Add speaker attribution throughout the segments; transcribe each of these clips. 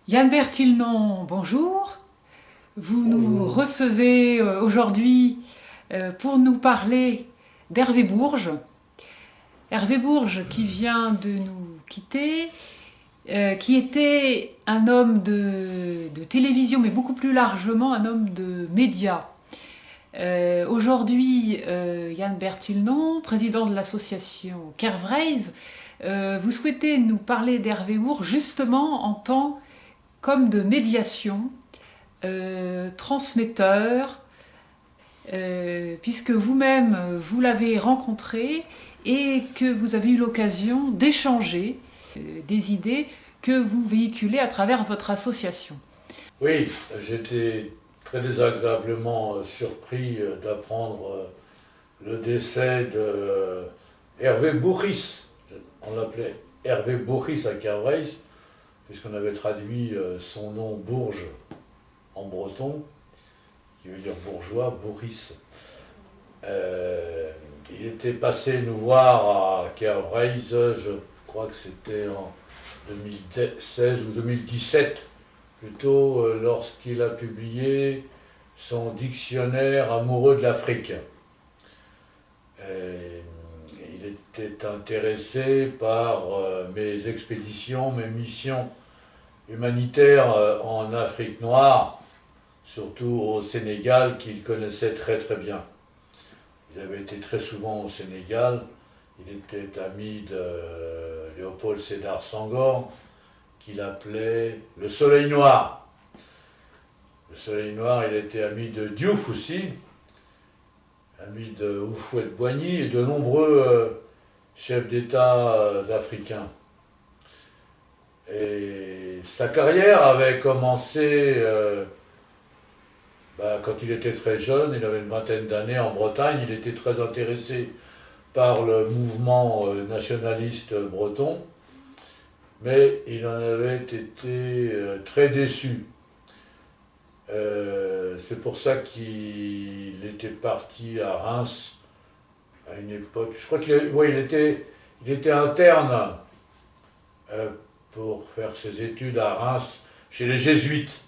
Speaker 1: Yann Bertilnon, bonjour. Vous nous
Speaker 2: Bonjour.
Speaker 1: recevez aujourd'hui pour nous parler d'Hervé Bourges. Hervé Bourges qui vient de nous quitter, qui était un homme de télévision, mais beaucoup plus largement un homme de médias. Aujourd'hui, Yann Bertilnon, président de l'association Kervreis, vous souhaitez nous parler d'Hervé Bourges justement en tant comme de médiation, transmetteur, puisque vous-même vous l'avez rencontré et que vous avez eu l'occasion d'échanger des idées que vous véhiculez à travers votre association.
Speaker 2: Oui, j'étais très désagréablement surpris d'apprendre le décès de Hervé Bourris. On l'appelait Hervé Bourris à Kervreis, puisqu'on avait traduit son nom Bourges en breton, qui veut dire bourgeois, Bourris. Euh, il était passé nous voir à Kervreis, je crois que c'était en 2016 ou 2017, plutôt lorsqu'il a publié son dictionnaire amoureux de l'Afrique. Euh, il était intéressé par mes expéditions, mes missions humanitaires en Afrique noire, surtout au Sénégal, qu'il connaissait très très bien. Il avait été très souvent au Sénégal. Il était ami de Léopold Sédar Senghor, qu'il appelait le Soleil Noir. Le Soleil Noir, il était ami de Diouf aussi, ami de Houphouët-Boigny et de nombreux chefs d'État africains. Et sa carrière avait commencé quand il était très jeune, il avait une vingtaine d'années en Bretagne, il était très intéressé par le mouvement nationaliste breton, mais il en avait été très déçu. C'est pour ça qu'il était parti à Reims à une époque. Je crois il était interne euh, pour faire ses études à Reims chez les Jésuites.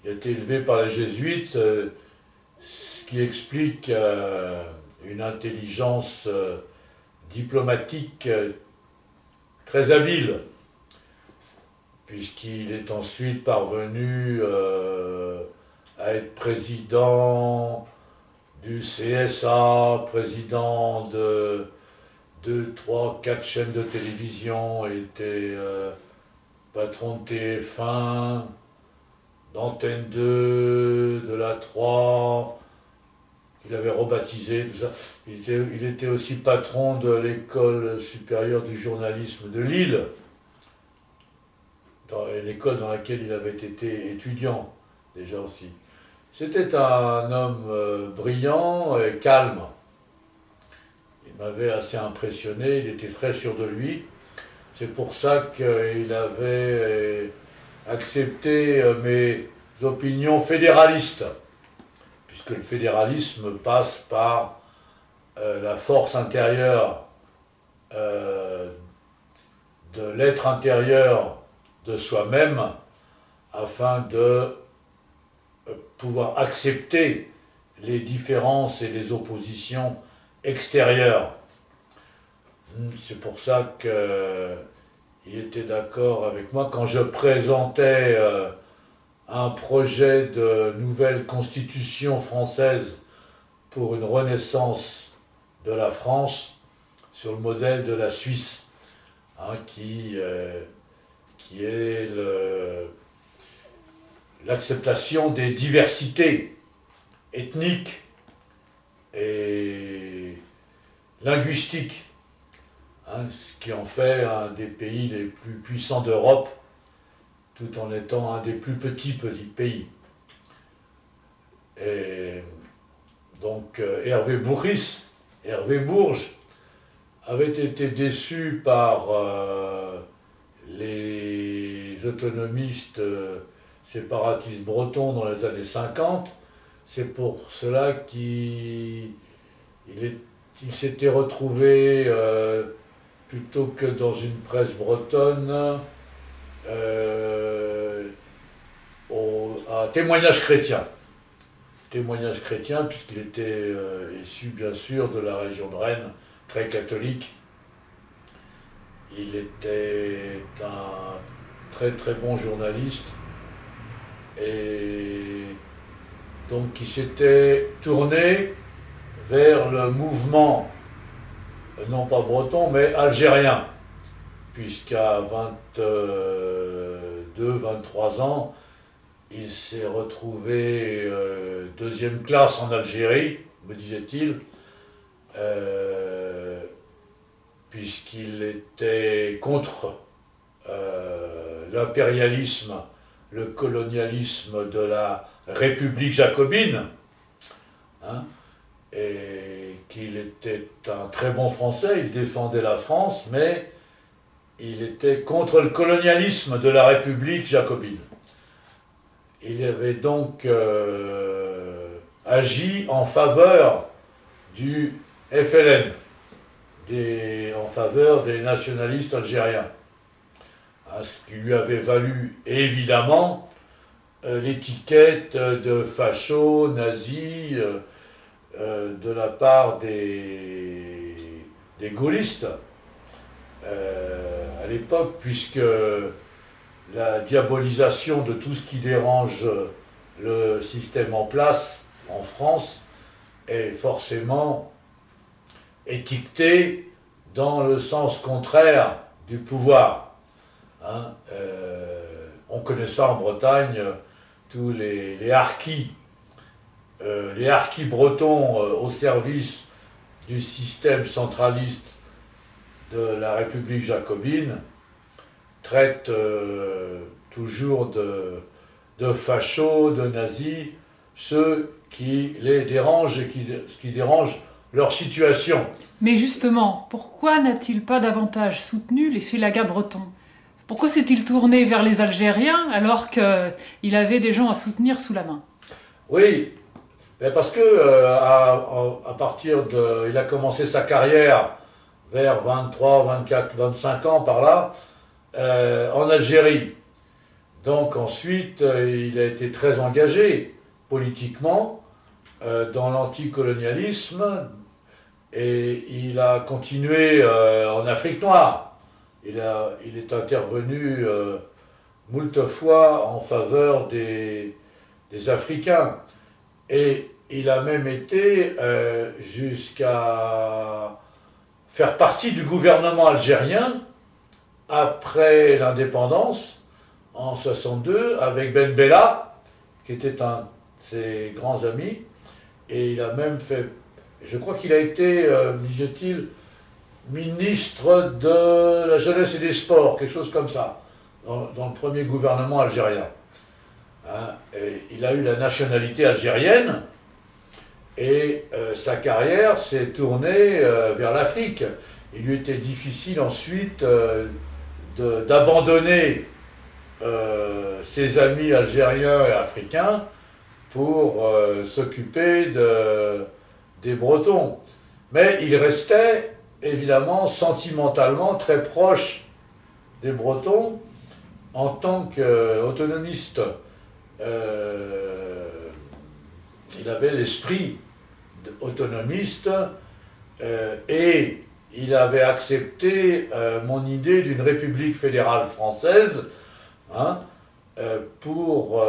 Speaker 2: Il a été élevé par les Jésuites, ce qui explique une intelligence diplomatique très habile, puisqu'il est ensuite parvenu à être président du CSA, président de 2, 3, 4 chaînes de télévision, il était patron de TF1, d'Antenne 2, de la 3, qu'il avait rebaptisé, tout ça. Il était aussi patron de l'école supérieure du journalisme de Lille, dans l'école dans laquelle il avait été étudiant déjà aussi. C'était un homme brillant et calme. Il m'avait assez impressionné, il était très sûr de lui. C'est pour ça qu'il avait accepté mes opinions fédéralistes, puisque le fédéralisme passe par la force intérieure euh, de l'être intérieur de soi-même afin de pouvoir accepter les différences et les oppositions extérieures. C'est pour ça qu'il était d'accord avec moi quand je présentais un projet de nouvelle constitution française pour une renaissance de la France sur le modèle de la Suisse, hein, qui est l'acceptation des diversités ethniques et linguistiques, hein, ce qui en fait un des pays les plus puissants d'Europe, tout en étant un des plus petits pays. Et donc Hervé Bourges, avait été déçu par les autonomistes séparatistes bretons dans les années 50. C'est pour cela il s'était retrouvé, plutôt que dans une presse bretonne, témoignage chrétien. Témoignage chrétien, puisqu'il était issu bien sûr de la région de Rennes, très catholique. Il était un très très bon journaliste et donc il s'était tourné vers le mouvement, non pas breton, mais algérien, puisqu'à 22-23 ans, il s'est retrouvé deuxième classe en Algérie, me disait-il, puisqu'il était contre l'impérialisme, le colonialisme de la République jacobine, hein, et qu'il était un très bon Français, il défendait la France, mais il était contre le colonialisme de la République jacobine. Il avait donc agi en faveur du FLN, en faveur des nationalistes algériens. Ce qui lui avait valu évidemment l'étiquette de facho, nazi, de la part des gaullistes à l'époque, puisque la diabolisation de tout ce qui dérange le système en place en France est forcément étiquetée dans le sens contraire du pouvoir. Hein, on connaît ça en Bretagne, tous les harkis bretons au service du système centraliste de la République jacobine traitent toujours de fachos, de nazis, ceux qui les dérangent et qui dérangent leur situation.
Speaker 1: Mais justement, pourquoi n'a-t-il pas davantage soutenu les félagas bretons? Pourquoi s'est-il tourné vers les Algériens alors qu'il avait des gens à soutenir sous la main?
Speaker 2: Oui, parce que à partir de... Il a commencé sa carrière vers 23, 24, 25 ans par là, en Algérie. Donc ensuite, il a été très engagé politiquement dans l'anticolonialisme et il a continué en Afrique noire. Il est intervenu moult fois en faveur des Africains. Et il a même été jusqu'à faire partie du gouvernement algérien après l'indépendance, en 62, avec Ben Bella, qui était un de ses grands amis. Et il a même fait, je crois qu'il a été, disait-il, ministre de la jeunesse et des sports, quelque chose comme ça, dans le premier gouvernement algérien. Hein, et il a eu la nationalité algérienne et sa carrière s'est tournée vers l'Afrique. Il lui était difficile ensuite d'abandonner ses amis algériens et africains pour s'occuper des Bretons. Mais il restait évidemment sentimentalement très proche des Bretons en tant qu'autonomiste. Il avait l'esprit autonomiste et il avait accepté mon idée d'une république fédérale française, hein, pour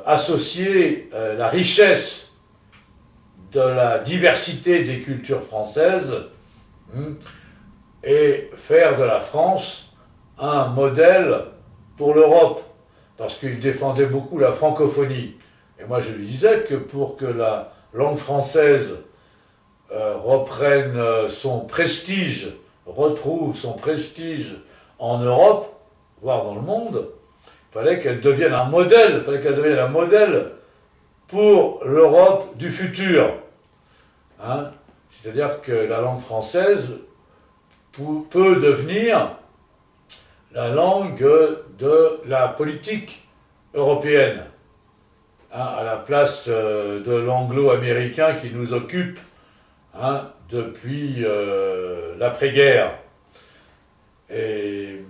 Speaker 2: associer la richesse de la diversité des cultures françaises et faire de la France un modèle pour l'Europe, parce qu'il défendait beaucoup la francophonie. Et moi je lui disais que pour que la langue française reprenne son prestige, retrouve son prestige en Europe, voire dans le monde, il fallait qu'elle devienne un modèle, pour l'Europe du futur. Hein, c'est-à-dire que la langue française peut devenir la langue de la politique européenne, hein, à la place de l'anglo-américain qui nous occupe, hein, depuis l'après-guerre. Et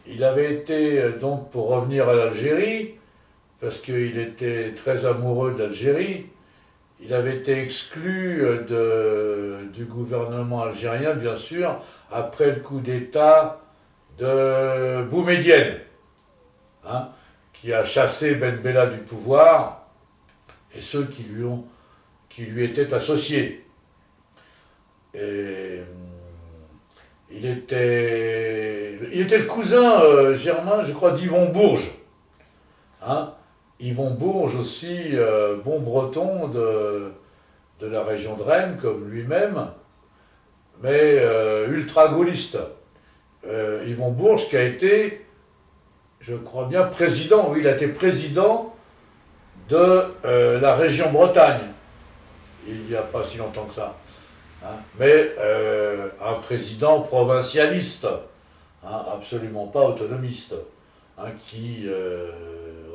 Speaker 2: il avait été, donc pour revenir à l'Algérie, parce qu'il était très amoureux de l'Algérie. Il avait été exclu du gouvernement algérien, bien sûr, après le coup d'État de Boumedienne, hein, qui a chassé Ben Bella du pouvoir et ceux qui lui étaient associés. Et il était le cousin germain, je crois, d'Yvon Bourges. Hein. Yvon Bourges aussi, bon breton de la région de Rennes, comme lui-même, mais ultra-gaulliste. Yvon Bourges qui a été, je crois bien, président, oui, il a été président de la région Bretagne, il n'y a pas si longtemps que ça. Hein. Mais un président provincialiste, hein, absolument pas autonomiste, hein, qui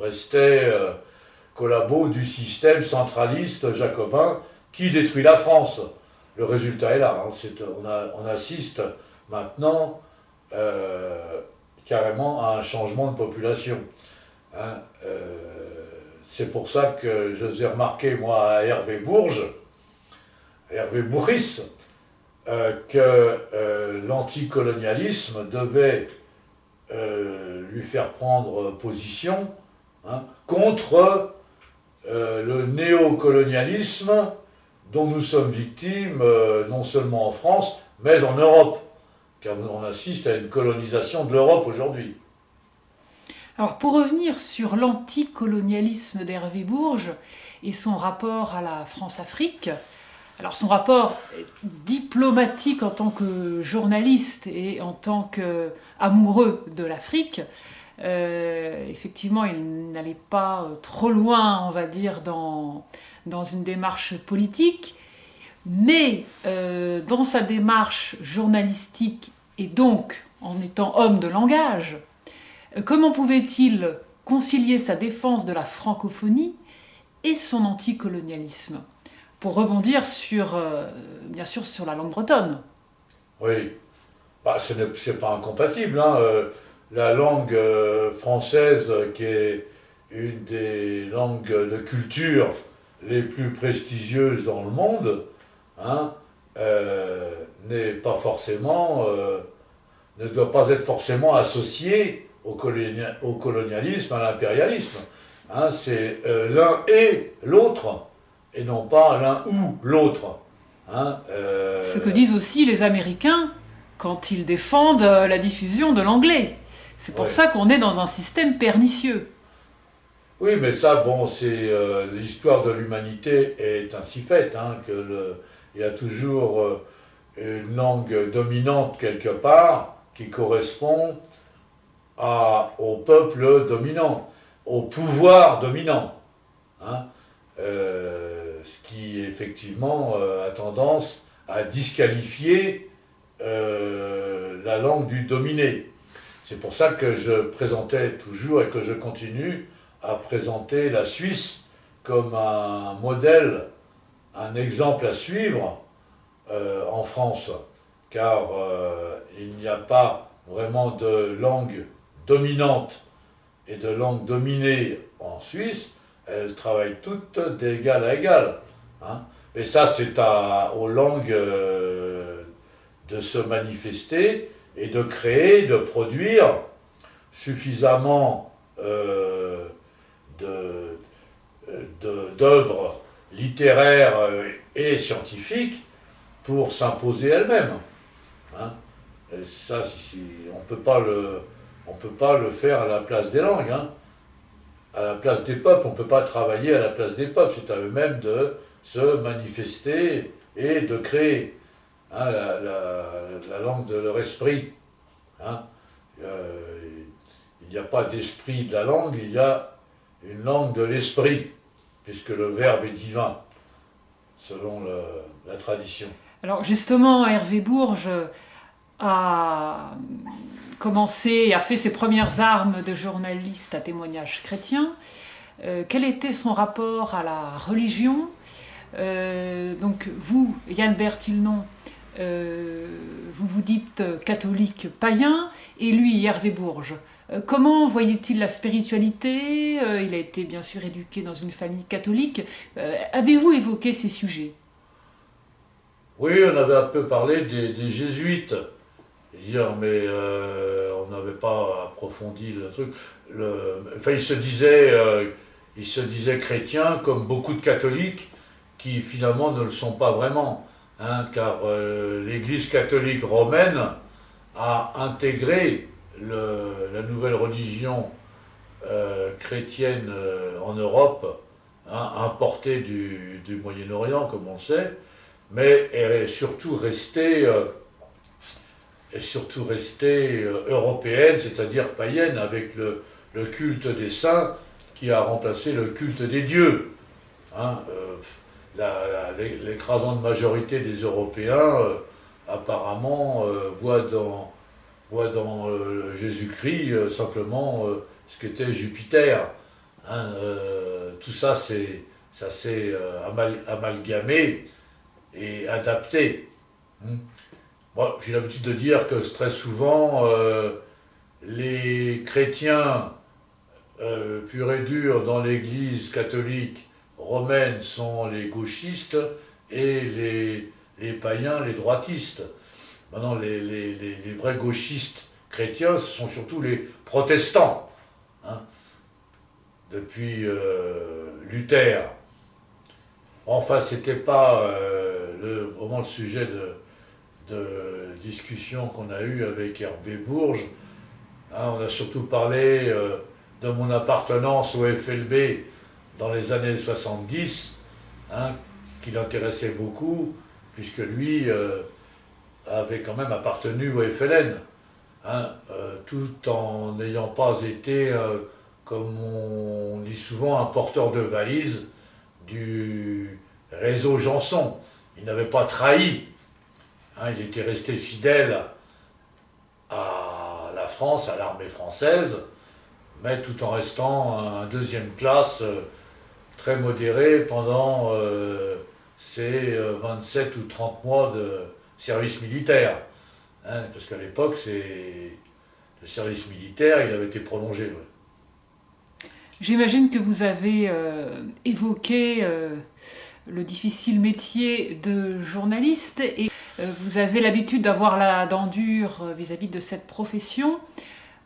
Speaker 2: restait collabo du système centraliste jacobin qui détruit la France. Le résultat est là. Hein, on assiste maintenant carrément à un changement de population. Hein, c'est pour ça que je vous ai remarqué, moi, à Hervé Bourges, Hervé Bourris, que l'anticolonialisme devait lui faire prendre position, hein, contre le néocolonialisme dont nous sommes victimes, non seulement en France, mais en Europe, car on assiste à une colonisation de l'Europe aujourd'hui.
Speaker 1: Alors pour revenir sur l'anticolonialisme d'Hervé Bourges et son rapport à la France-Afrique, alors son rapport diplomatique en tant que journaliste et en tant qu'amoureux de l'Afrique, effectivement il n'allait pas trop loin, on va dire, dans une démarche politique, mais dans sa démarche journalistique et donc en étant homme de langage, comment pouvait-il concilier sa défense de la francophonie et son anticolonialisme ? Pour rebondir bien sûr sur la langue bretonne.
Speaker 2: Oui, bah, c'est pas incompatible. Hein. La langue française, qui est une des langues de culture les plus prestigieuses dans le monde, hein, n'est pas forcément, ne doit pas être forcément associée au colonialisme, à l'impérialisme. Hein, c'est l'un et l'autre, et non pas l'un ou l'autre. Hein,
Speaker 1: Ce que disent aussi les Américains quand ils défendent la diffusion de l'anglais. C'est pour ça qu'on est dans un système pernicieux.
Speaker 2: Oui, mais ça, bon, c'est l'histoire de l'humanité est ainsi faite, hein, il y a toujours une langue dominante quelque part qui correspond au peuple dominant, au pouvoir dominant. Hein, ce qui effectivement a tendance à disqualifier la langue du dominé. C'est pour ça que je présentais toujours et que je continue à présenter la Suisse comme un modèle, un exemple à suivre en France, car il n'y a pas vraiment de langue dominante et de langue dominée en Suisse. Elles travaillent toutes d'égal à égal. Hein. Et ça, c'est aux langues de se manifester et de créer, de produire suffisamment d'œuvres littéraires et scientifiques pour s'imposer elles-mêmes. Hein. Et ça, on ne peut pas le faire à la place des langues. Hein. À la place des peuples, on ne peut pas travailler à la place des peuples. C'est à eux-mêmes de se manifester et de créer, hein, la langue de leur esprit. Hein. Il n'y a pas d'esprit de la langue, il y a une langue de l'esprit, puisque le verbe est divin, selon la tradition.
Speaker 1: Alors justement, Hervé Bourges a fait ses premières armes de journaliste à témoignage chrétien. Quel était son rapport à la religion ? Donc vous, Yann Bertillon, vous vous dites catholique païen, et lui, Hervé Bourges, Comment voyait-il la spiritualité? Il a été bien sûr éduqué dans une famille catholique. Avez-vous évoqué ces sujets?
Speaker 2: Oui, on avait un peu parlé des jésuites hier, mais on n'avait pas approfondi le truc. Enfin, il se disait chrétien comme beaucoup de catholiques qui finalement ne le sont pas vraiment, hein, car l'Église catholique romaine a intégré la nouvelle religion chrétienne en Europe, hein, importée du Moyen-Orient, comme on le sait, mais est surtout restée européenne, c'est-à-dire païenne, avec le culte des saints qui a remplacé le culte des dieux. Hein, l'écrasante majorité des Européens, apparemment, voit dans Jésus-Christ simplement ce qu'était Jupiter. Hein, tout ça, ça s'est amalgamé et adapté. Hmm. Moi, j'ai l'habitude de dire que très souvent, les chrétiens purs et durs dans l'Église catholique romaine sont les gauchistes et les païens, les droitistes. Maintenant, les vrais gauchistes chrétiens, ce sont surtout les protestants, hein, depuis Luther. Enfin, c'était pas vraiment le sujet de discussion qu'on a eu avec Hervé Bourges. Hein, on a surtout parlé de mon appartenance au FLB dans les années 70, hein, ce qui l'intéressait beaucoup, puisque lui avait quand même appartenu au FLN, hein, tout en n'ayant pas été, comme on dit souvent, un porteur de valise du réseau Janson. Il n'avait pas trahi, hein, il était resté fidèle à la France, à l'armée française, mais tout en restant un deuxième classe très modéré pendant ces 27 ou 30 mois de service militaire. Hein, parce qu'à l'époque, le service militaire, il avait été prolongé. Ouais.
Speaker 1: J'imagine que vous avez évoqué le difficile métier de journaliste et vous avez l'habitude d'avoir la dent dure vis-à-vis de cette profession.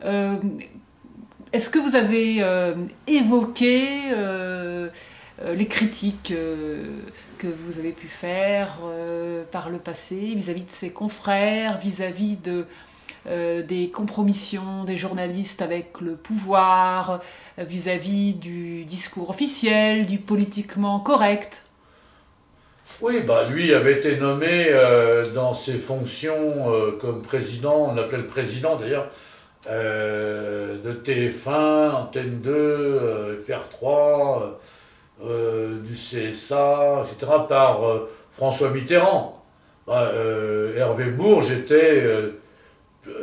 Speaker 1: Est-ce que vous avez évoqué les critiques que vous avez pu faire par le passé vis-à-vis de ses confrères, vis-à-vis des compromissions des journalistes avec le pouvoir, vis-à-vis du discours officiel, du politiquement correct?
Speaker 2: Oui, bah lui avait été nommé dans ses fonctions comme président, on l'appelait le président d'ailleurs, de TF1, Antenne 2, FR3, du CSA, etc., par François Mitterrand. Bah, Hervé Bourges était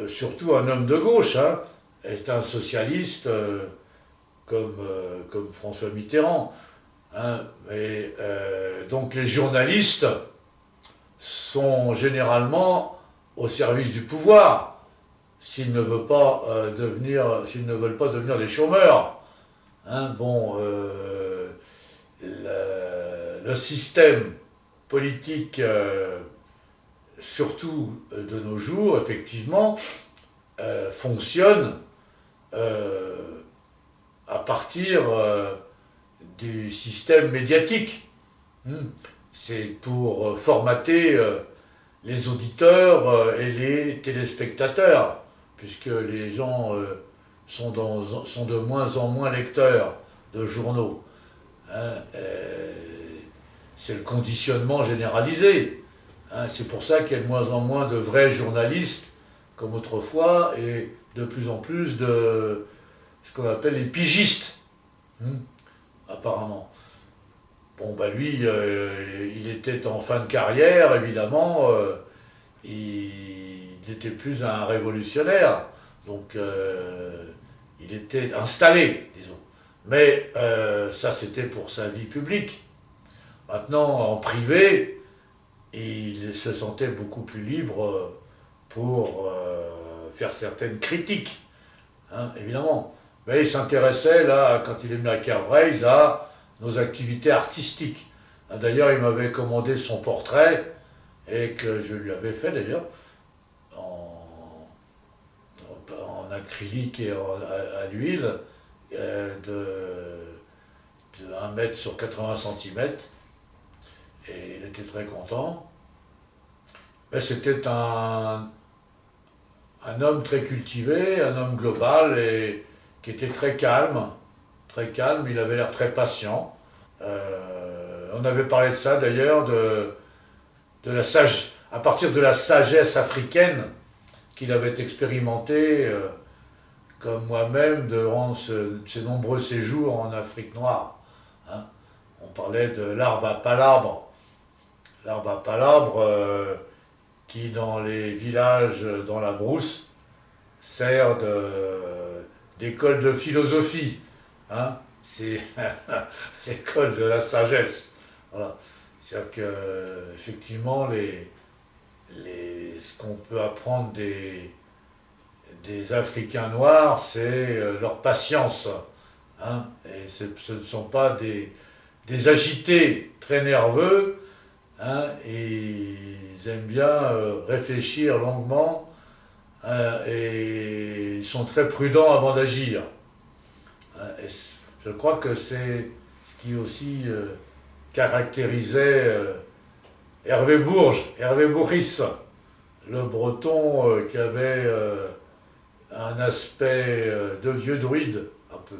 Speaker 2: surtout un homme de gauche, hein, était un socialiste comme François Mitterrand. Hein, et donc les journalistes sont généralement au service du pouvoir s'ils ne veulent pas devenir des chômeurs. Hein, bon, le système politique, surtout de nos jours, effectivement, fonctionne à partir du système médiatique. C'est pour formater les auditeurs et les téléspectateurs, puisque les gens sont de moins en moins lecteurs de journaux. Hein, c'est le conditionnement généralisé. Hein, c'est pour ça qu'il y a de moins en moins de vrais journalistes, comme autrefois, et de plus en plus de ce qu'on appelle les pigistes, apparemment. Bon, bah lui, il était en fin de carrière, évidemment, il n'était plus un révolutionnaire, donc il était installé, disons. Mais ça, c'était pour sa vie publique. Maintenant, en privé, il se sentait beaucoup plus libre pour faire certaines critiques. hein, évidemment. Mais il s'intéressait, là, quand il est venu à Kervreis, à nos activités artistiques. D'ailleurs, il m'avait commandé son portrait, et que je lui avais fait d'ailleurs, en, en acrylique et à l'huile, de 1 mètre sur 80 centimètres. Et il était très content. Mais c'était un homme très cultivé, un homme global, et qui était très calme. Très calme, il avait l'air très patient. On avait parlé de ça d'ailleurs, à partir de la sagesse africaine qu'il avait expérimentée, comme moi-même, durant ces nombreux séjours en Afrique noire. Hein. On parlait de l'arbre à palabre. L'arbre à palabre qui, dans les villages, dans la brousse, sert d'école de philosophie. Hein. C'est l'école de la sagesse. Voilà. C'est-à-dire que, effectivement, ce qu'on peut apprendre des Africains noirs, c'est leur patience. Hein. Et ce ne sont pas des agités très nerveux, hein, et ils aiment bien réfléchir longuement, hein, et ils sont très prudents avant d'agir. Hein, et je crois que c'est ce qui aussi caractérisait Hervé Bourris, le breton qui avait un aspect de vieux druide, un peu.